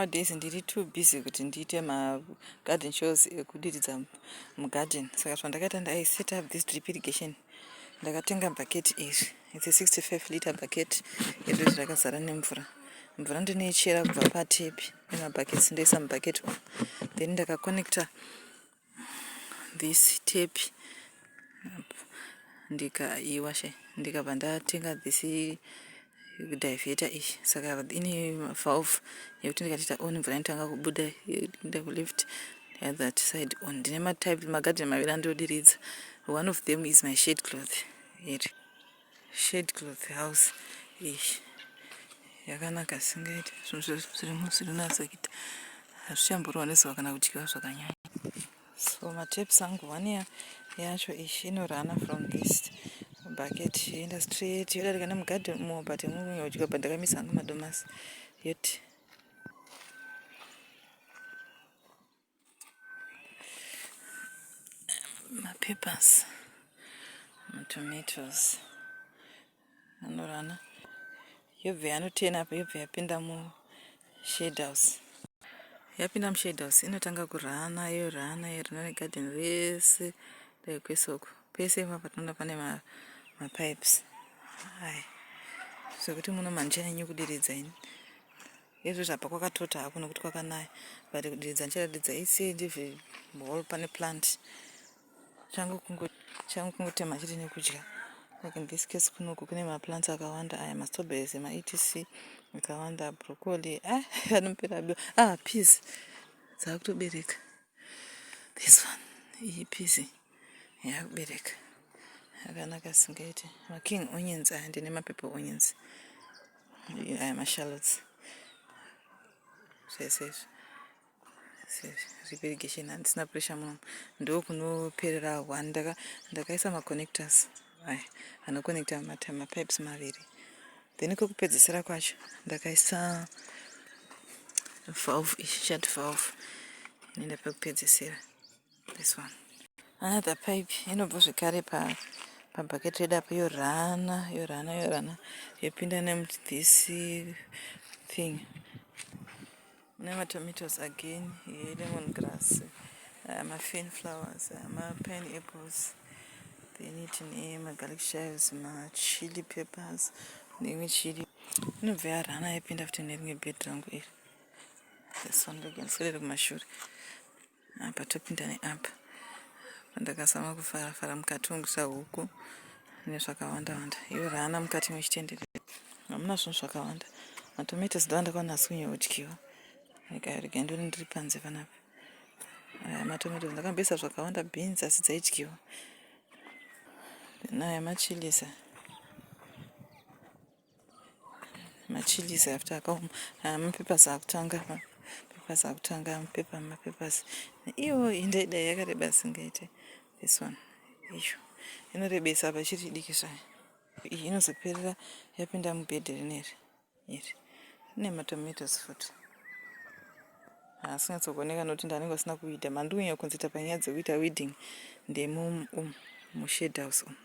Nowadays ndiri too busy kuti ndiite garden shows ekudiridza mugarden. Saka zvandakaita I set up this drip irrigation. Ndakatenga bucket iri. It's a 65 liter bucket. Iri rakazara nemvura. Mvura ndinoichera kubva patepi. Buckets ndoisa mubucket umu. Then ndakaconnecta this tape. Ndikaiwasha. Ndikabva ndatenga this divertor ishi. Saka ine valve yekuti ndikatita on mvura inotanga kubuda left the other side on. Ndine magarden maviri andodiridza. One of them is my shade cloth. Here. Shade cloth house ishi. Yakanaka singaita. Zvirimo zvirinatsa kuita. Hazvichamborwa nezuva kana kudyiwa zvakanyanya. So matapes angu one yacho ishi inorana from this bucket yoenda straight yodarika nemugarden umo but mukunya kudyiwa but ndakamisa hangu madomasi yoti peppers, tomatoes anorana yobva yanotena apa yobva yapinda mushade house. Yapinda mushade house inotanga kurana yorana negarden rese dai kwesoko pese ipapa tinoona pane mapipes sokuti muno manichanyanyi kudiridza ini izvo zvapa kwakatota hako nokuti kwakanaya but kudiridza ndichadiridza isi whole pane plant changu kungotema chiri nekudya. Like in this case kunoku kune maplants akawanda aya mastrawberries etc akawanda broccoli anopera peas dzakutobereka. This one iyi peas yakubereka yakanaka singaite. King onions aya ndine pepper onions aya mashallots zvese irrigation handisina pressure muno ndokunoperera one. Ndakaisa maconnectors anoconnecta mapipes maviri. Then kokupedzisira kwacho ndakaisa valve shut valve inoenda pekupedzisira. This one another pipe inobva zvekare pabucket redu apa yorana yopinda this thing. Tomatoes again, lemongrass, fern flowers, pineapples, then it garlic chives, chili peppers, chili. No very rana yapinda after needing a bed drunk. This one again, fill it mashure. Patopinda ne up. Ndakasama kufara mukati ungisa huku nezvakawanda yorana mukati mechitendere. Hamuna zvinhu zvakawanda. Tomatoes ndandakwanasa kunyodyiwa. Ndikairidza ndiri panze panapa. Tomatoes ndakamboisa zvakawanda beans asi dzaidyiwa. Naya machilies after akaoma. Mapeppers akutanga mapeppers. Iyo indaida yakareba singaite. This one iyo inorebesa apa chiri diki zvaya. Iyi inozoperera yapinda mubhedhi rineri. Ine matomatoes futi. Asingatsokuoneka nokuti ndanenge usina kuita. Mandikunya kunzita panyaya dzekuita weeding ndemushade house umu.